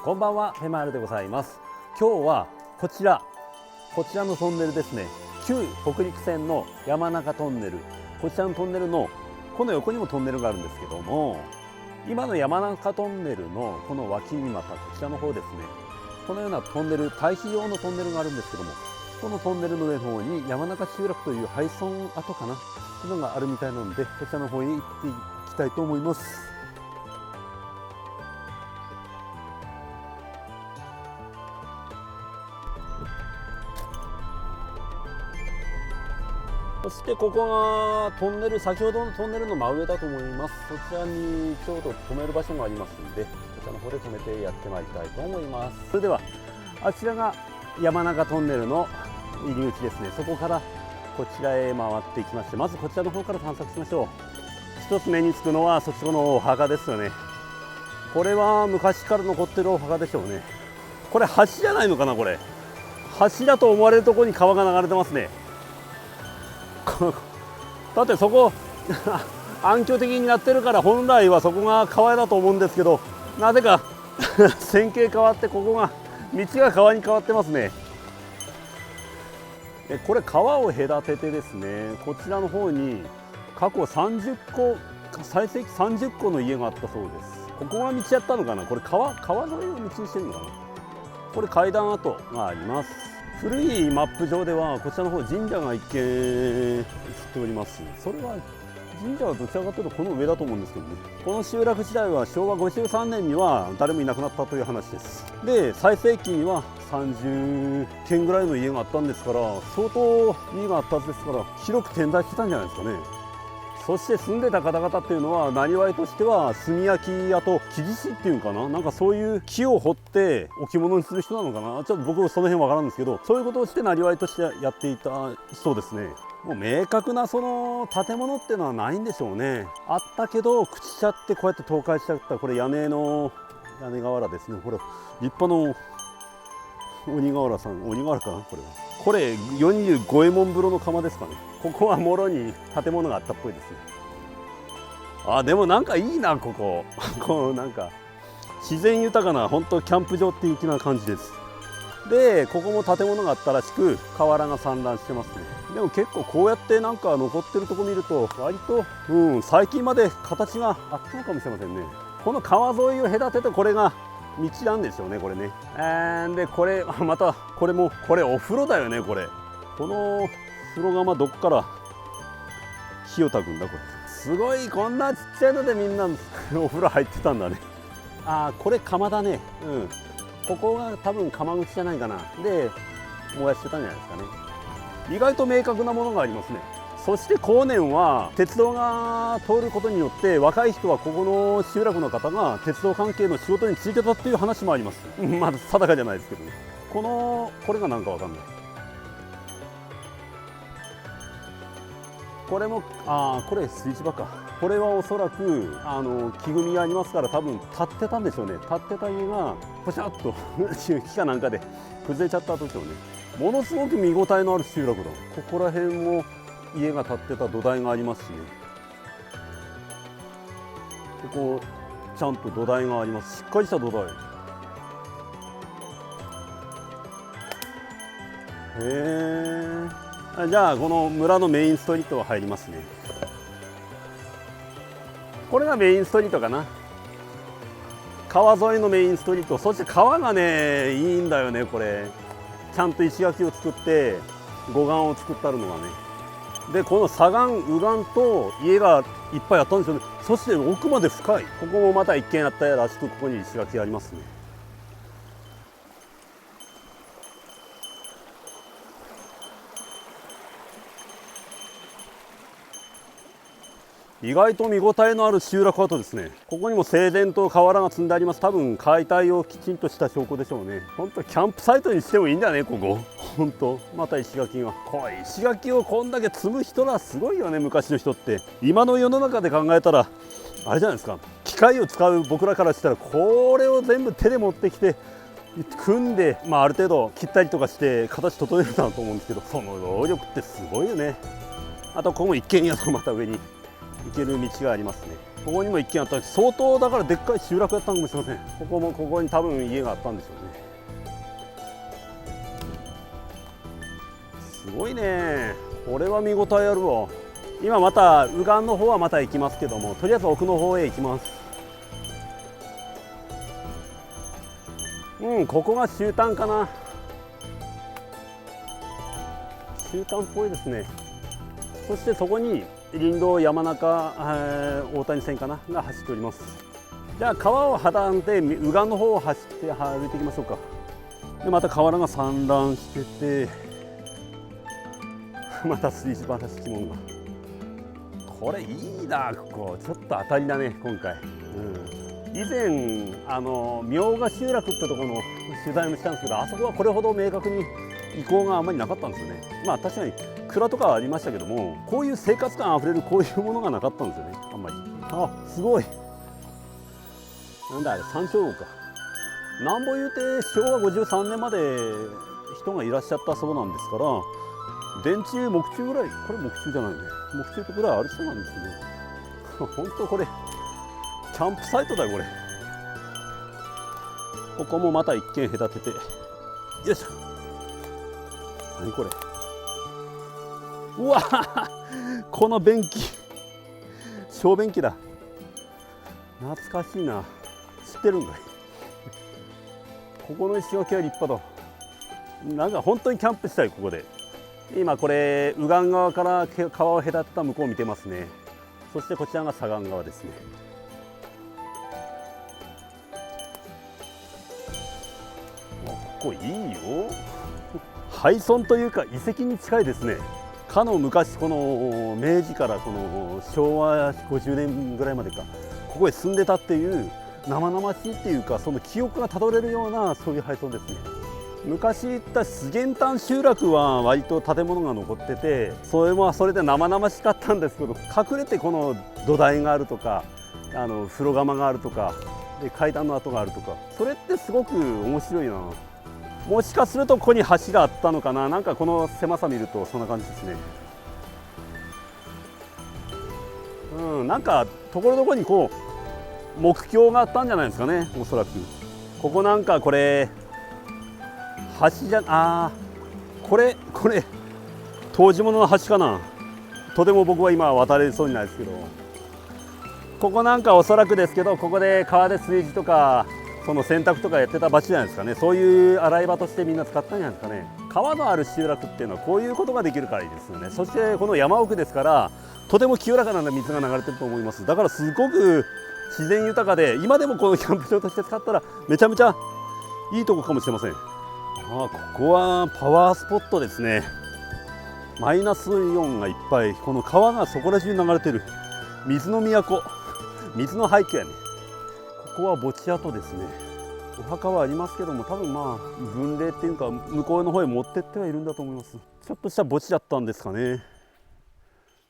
こんばんは、フェマールでございます。今日はこちらのトンネルですね。旧北陸線の山中トンネル、こちらのトンネルのこの横にもトンネルがあるんですけども、今の山中トンネルのこの脇にまたこちらの方ですね、このようなトンネル、対比用のトンネルがあるんですけども、このトンネルの上の方に山中集落という廃村跡かなというのがあるみたいなので、こちらの方に行っていきたいと思います。そしてここがトンネル、先ほどのトンネルの真上だと思います。そちらにちょうど止める場所がありますので、こちらの方で止めてやってまいりたいと思います。それではあちらが山中トンネルの入り口ですね。そこからこちらへ回っていきまして、まずこちらの方から探索しましょう。一つ目につくのはそちらのお墓ですよね。これは昔から残ってるお墓でしょうね。これ橋じゃないのかな。これ橋だと思われるところに川が流れてますね。だってそこ暗渠的になってるから、本来はそこが川だと思うんですけど、なぜか線形変わって、ここが道が川に変わってますね。これ川を隔ててですね、こちらの方に過去30個、最盛期30個の家があったそうです。ここが道やったのかな。これ川沿いの道にしてるのかな。これ階段跡があります。古いマップ上ではこちらの方神社が一見映っております。それは神社はどちらかというとこの上だと思うんですけどね。この集落自体は昭和53年には誰もいなくなったという話です。で、最盛期には30軒ぐらいの家があったんですから、相当家があったはずですから、広く点在してたんじゃないですかね。そして住んでた方々っていうのは、なりわいとしては炭焼き、あと木地師っていうかな、なんかそういう木を掘って置物にする人なのかな、ちょっと僕その辺わからんですけど、そういうことをしてなりわいとしてやっていたそうですね。もう明確なその建物っていうのはないんでしょうね。あったけど朽ちちゃって、こうやって倒壊しちゃった。これ屋根瓦ですね。これ立派な鬼瓦さん、鬼瓦かな。これ45右衛門風呂の窯ですかね。ここはもろに建物があったっぽいですね。あ、でもなんかいいな、こここうなんか自然豊かな、本当キャンプ場的な感じです。で、ここも建物があったらしく、瓦が散乱してますね。でも結構こうやってなんか残ってるとこ見ると、割と、最近まで形があったのかもしれませんね。この川沿いを隔てて、これが道なんでしょうね、これね。で、これまたこれお風呂だよね。この風呂釜どっから火を焚くんだ。これすごい、こんなちっちゃいのでみんなお風呂入ってたんだね。これ釜だね。ここが多分釜口じゃないかな。で燃やしてたんじゃないですかね。意外と明確なものがありますね。そして後年は鉄道が通ることによって、若い人はここの集落の方が鉄道関係の仕事に就いてたっていう話もあります。まだ定かじゃないですけどね。これが何かわかんない。これもこれ水市場か。これはおそらく木組みがありますから、多分立ってたんでしょうね。立ってた家がポシャッと木かなんかで崩れちゃったでしょうね。ものすごく見応えのある集落だ。ここら辺も家が建ってた土台がありますしね。ここちゃんと土台があります。しっかりした土台。じゃあこの村のメインストリートは入りますね。これがメインストリートかな。川沿いのメインストリート。そして川がね、いいんだよね。これちゃんと石垣を作って護岸を作ってあるのがね。で、この左岸右岸と家がいっぱいあったんですよね。そして奥まで深い。ここもまた一軒あったらしく、ここに石垣がありますね。意外と見応えのある集落跡ですね。ここにも整然と瓦が積んであります。多分解体をきちんとした証拠でしょうね。本当キャンプサイトにしてもいいんだね、ここ。本当。また石垣が、石垣をこんだけ積む人らすごいよね、昔の人って。今の世の中で考えたらあれじゃないですか。機械を使う僕らからしたら、これを全部手で持ってきて組んで、ある程度切ったりとかして形整えるんだと思うんですけど、その労力ってすごいよね。あとここも一軒家がまた上に行ける道がありますね。ここにも一軒あった。相当だからでっかい集落だったのかもしれません。ここに多分家があったんでしょうね。すごいね。これは見応えあるわ。今また右岸の方はまた行きますけども、とりあえず奥の方へ行きます。ここが終端かな。終端っぽいですね。そしてそこに林道山中、大谷線かなが走っております。じゃあ川を挟んで右岸の方を走って歩いていきましょうか。でまた河原が散乱しててまた水場らしきものが。これいいな。ここちょっと当たりだね今回。以前明賀集落ってところの取材もしたんですけど、あそこはこれほど明確に遺構があんまりなかったんですよね。まあ確かに蔵とかはありましたけども、こういう生活感あふれるこういうものがなかったんですよね、あんまり。あ、すごい。なんだあれ、山椒魚か。なんぼ言うて昭和53年まで人がいらっしゃったそうなんですから、電柱木柱ぐらい、これ木柱じゃないね、木柱ぐらいありそうなんですけど本当これキャンプサイトだよこれ。ここもまた一軒隔てて、よいしょ。何これ。うわこの便器、小便器だ。懐かしいな。知ってるんかいここの石垣は立派だ。なんか本当にキャンプしたい。ここで今これ右岸側から川を隔てた向こうを見てますね。そしてこちらが左岸側ですね。ここいいよ。廃村というか遺跡に近いですね。かの昔、この明治からこの昭和50年ぐらいまでか、ここへ住んでたっていう生々しいっていうか、その記憶がたどれるようなそういう廃村ですね。昔言った資源丹集落は割と建物が残ってて、それもそれで生々しかったんですけど、隠れてこの土台があるとか、風呂釜があるとかで階段の跡があるとか、それってすごく面白いな。もしかするとここに橋があったのかな。なんかこの狭さ見るとそんな感じですね。なんかところどころにこう木橋があったんじゃないですかね、おそらく。ここなんかこれ橋じゃ、これ湯治物の橋かな。とても僕は今渡れそうにないですけど、ここなんかおそらくですけど、ここで川で炊事とかその洗濯とかやってた場所じゃないですかね。そういう洗い場としてみんな使ったんじゃないですかね。川のある集落っていうのはこういうことができるからいいですよね。そしてこの山奥ですから、とても清らかな水が流れてると思います。だからすごく自然豊かで、今でもこのキャンプ場として使ったらめちゃめちゃいいとこかもしれません。ここはパワースポットですね。マイナスイオンがいっぱい、この川がそこら中に流れてる水の都、水の廃墟やね。ここは墓地跡ですね。お墓はありますけども、多分まあ分霊っていうか向こうの方へ持ってってはいるんだと思います。ちょっとした墓地だったんですかね。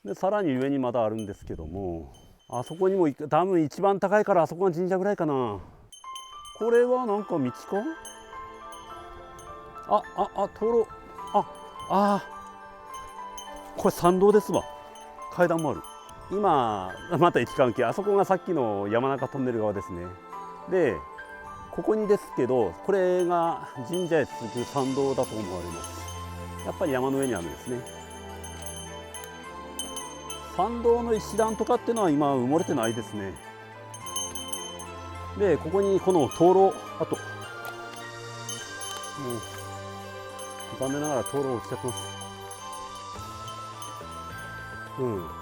でさらに上にまだあるんですけども、あそこにも多分一番高いからあそこが神社ぐらいかな。これはなんか道か。灯籠。これ参道ですわ。階段もある。今また位置関係、あそこがさっきの山中トンネル側ですね。でここにですけど、これが神社へ続く参道だと思われます。やっぱり山の上にあるんですね。参道の石段とかっていうのは今埋もれてないですね。でここにこの灯籠跡、もう残念ながら灯籠落ちちゃってます。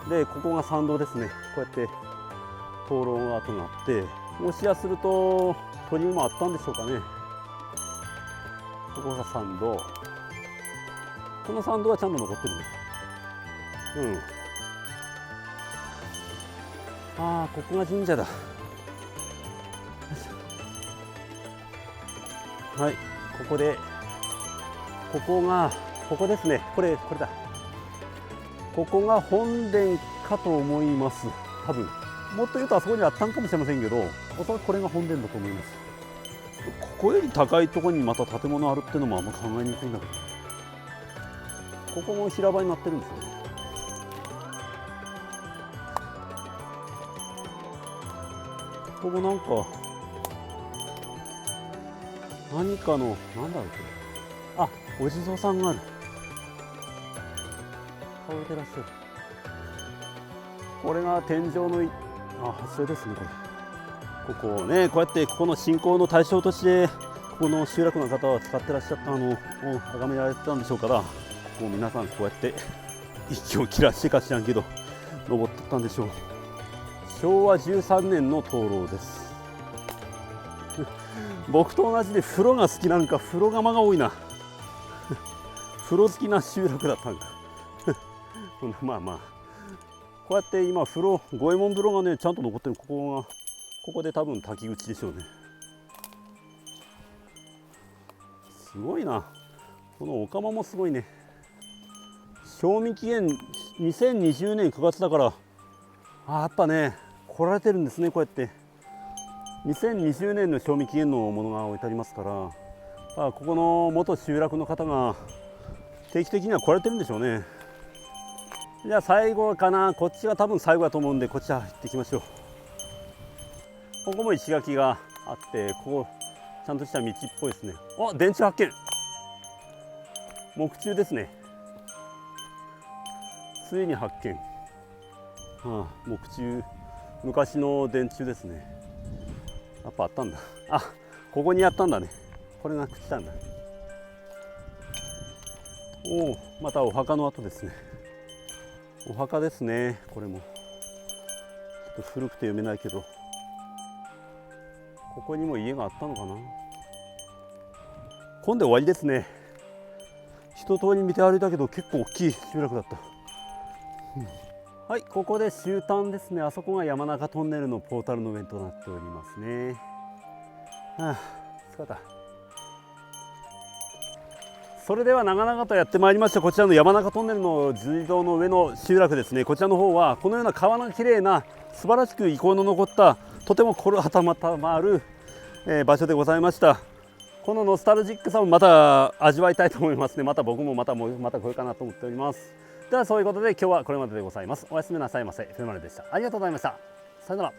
でここが参道ですね。こうやって灯籠の跡があって、もしやすると鳥居もあったんでしょうかね。ここが参道。この参道はちゃんと残ってるね。ここが神社だ。はい、ここですね。これだ。ここが本殿かと思います。多分もっと言うとあそこにあったんかもしれませんけど、おそらくこれが本殿だと思います。ここより高いところにまた建物あるっていうのもあんま考えにくいんだけど、ここも平場になってるんですよね。こもなんか何かのなんだろうこれ、あ、お地蔵さんがある。倒れてらっしゃる。これが天井のそれですね。ここをね、こうやってここの信仰の対象としてここの集落の方は使ってらっしゃったのを崇められてたんでしょうから、ここを皆さんこうやって息を切らしてか知らんけど登ってったんでしょう。昭和13年の灯籠です。僕と同じで風呂が好きなんか風呂釜が多いな。風呂好きな集落だったんか。まあまあこうやって今風呂、五右衛門風呂がねちゃんと残ってる。ここで多分滝口でしょうね。すごいな、このお釜もすごいね。賞味期限2020年9月だから、やっぱね来られてるんですね。こうやって2020年の賞味期限のものが置いてありますから、ここの元集落の方が定期的には来られてるんでしょうね。じゃあ最後かな、こっちが多分最後だと思うんで、こっちは行ってきましょう。ここも石垣があって、ここちゃんとした道っぽいですね。電柱発見。木柱ですね。ついに発見。木柱、昔の電柱ですね。やっぱあったんだ。ここにあったんだね。これが朽ちたんだ。またお墓の跡ですね。お墓ですね。これもちょっと古くて読めないけど、ここにも家があったのかな。今度終わりですね。一通り見て歩いたけど結構大きい集落だった。はい、ここで終端ですね。あそこが山中トンネルのポータルの上となっておりますね。疲れた。それでは長々とやってまいりました。こちらの山中トンネルの樹道の上の集落ですね。こちらの方はこのような川のきれいな素晴らしく遺構の残ったとても心温まる場所でございました。このノスタルジックさもまた味わいたいと思いますね。また僕もまたこれかなと思っております。ではそういうことで今日はこれまででございます。おやすみなさいませ。ふるまるでした。ありがとうございました。さよなら。